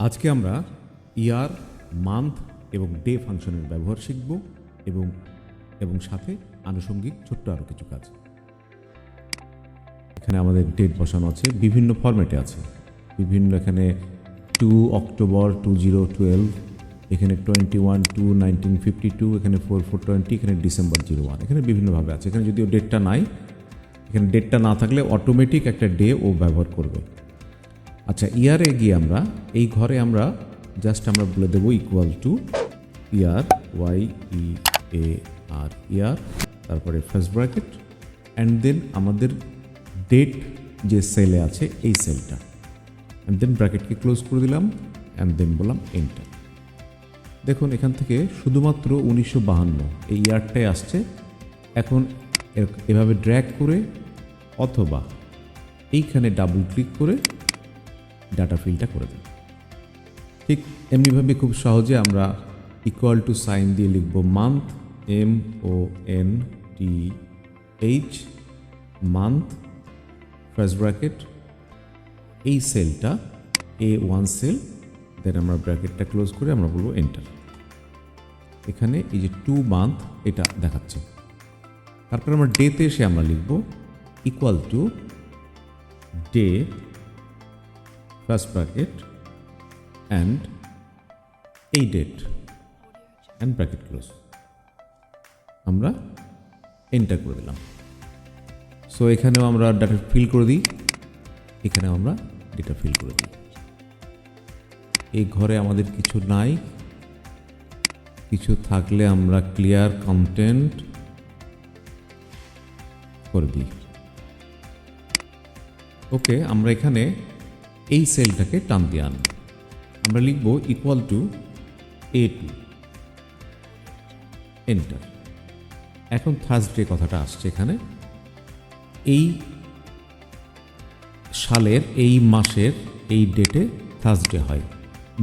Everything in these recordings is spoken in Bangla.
আজকে আমরা ইয়ার, মান্থ এবং ডে ফাংশনের ব্যবহার শিখব এবং সাথে আনুষঙ্গিক ছোট্ট আরও কিছু কাজ। এখানে আমাদের ডেট বসানো আছে, বিভিন্ন ফরম্যাটে আছে, বিভিন্ন এখানে 2 অক্টোবর 2012, এখানে 21/2/1952, এখানে 4/4/20, এখানে ডিসেম্বর 01, এখানে বিভিন্নভাবে আছে। এখানে যদিও ডেটটা নাই, এখানে ডেটটা না থাকলে অটোমেটিক একটা ডে ও ব্যবহার করবে। আচ্ছা, ইয়ারে গিয়ে আমরা এই ঘরে আমরা বলে দেবো ইকুয়াল টু ইয়ার, YEAR, ইয়ার, তারপরে ফার্স্ট ব্র্যাকেট অ্যান্ড দেন আমাদের ডেট যে সেলে আছে এই সেলটা, অ্যান্ড দেন ব্র্যাকেটকে ক্লোজ করে দিলাম অ্যান্ড দেন বললাম এন্টার। দেখুন এখান থেকে শুধুমাত্র 1952 এই ইয়ারটাই আসছে। এখন এভাবে ড্র্যাগ করে অথবা এইখানে ডাবল ক্লিক করে ডাটা ফিলটা করে দেব। ঠিক এমনিভাবে খুব সহজে আমরা ইকুয়াল টু সাইন দিয়ে লিখব month, MONTH, month, first bracket, এই সেলটা A1 সেল, দেন আমরা ব্র্যাকেটটা ক্লোজ করে আমরা বলবো এন্টার। এখানে এই যে 2 মান্থ এটা দেখাচ্ছে। তারপর আমরা ডেতে এসে আমরা লিখব equal to day, first bracket and এই ডেট অ্যান্ড ব্র্যাকেট ক্লোজ, আমরা এন্টার করে দিলাম। সো এখানেও আমরা ডাটা ফিল করে দিই, এখানেও আমরা ডেটা ফিল করে দিই। এই ঘরে আমাদের কিছু নাই, কিছু থাকলে আমরা ক্লিয়ার কন্টেন্ট করে দিই। ওকে, আমরা এখানে এই সেলটাকে টান দিয়ে আনব, আমরা লিখব ইকুয়াল টু A2, এন্টার। এখন থার্সডে কথাটা আসছে এখানে, এই সালের এই মাসের এই ডেটে থার্সডে হয়।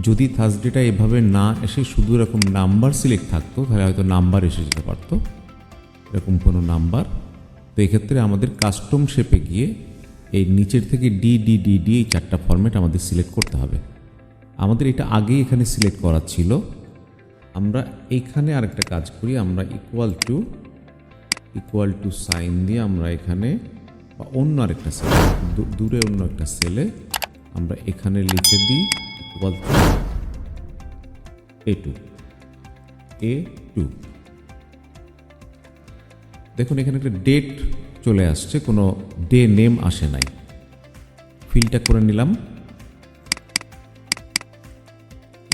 যদি থার্সডেটা এভাবে না এসে শুধু এরকম নাম্বার সিলেক্ট থাকতো তাহলে হয়তো নাম্বার এসে যেতে পারতো, এরকম কোনো নাম্বার। তো এক্ষেত্রে আমাদের কাস্টম শেপে গিয়ে এই নিচের থেকে ডি এই 4টা ফরম্যাট আমাদের সিলেক্ট করতে হবে। আমাদের এটা আগেই এখানে সিলেক্ট করা ছিল। আমরা এইখানে আরেকটা কাজ করি, আমরা ইকুয়াল টু সাইন দিয়ে আমরা এখানে বা অন্য আরেকটা সেলে, দূরে অন্য একটা সেলে আমরা এখানে লিখে দিই ইকুয়াল টু A2। দেখুন এখানে একটা ডেট চলে আসছে, কোনো ডে নেম আসে নাই। ফিলটা করে নিলাম,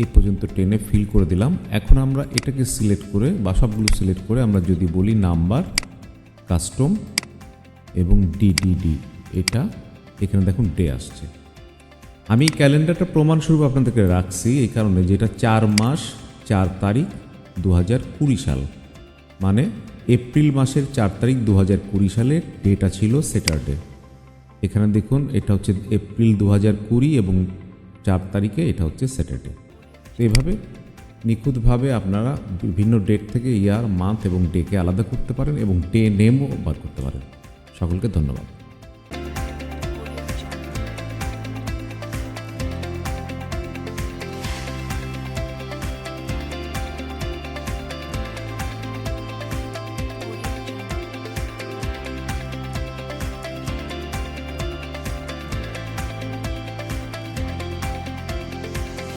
এই পর্যন্ত টেনে ফিল করে দিলাম। এখন আমরা এটাকে সিলেক্ট করে বা সবগুলো সিলেক্ট করে আমরা যদি বলি নাম্বার, কাস্টম এবং ডি, এটা এখানে দেখুন ডে আসছে। আমি ক্যালেন্ডারটা প্রমাণস্বরূপ আপনাদেরকে রাখছি এই কারণে, যেটা 4 মাস 4 তারিখ 2020 সাল, মানে এপ্রিল মাসের 4 তারিখ 2020 সালের ডেটা ছিল স্যাটারডে। এখানে দেখুন এটা হচ্ছে এপ্রিল 2020 এবং 4 তারিখে এটা হচ্ছে স্যাটারডে। তো এভাবে নিখুঁতভাবে আপনারা বিভিন্ন ডেট থেকে ইয়ার, মান্থ এবং ডেকে আলাদা করতে পারেন এবং ডে নেমও বার করতে পারেন। সকলকে ধন্যবাদ।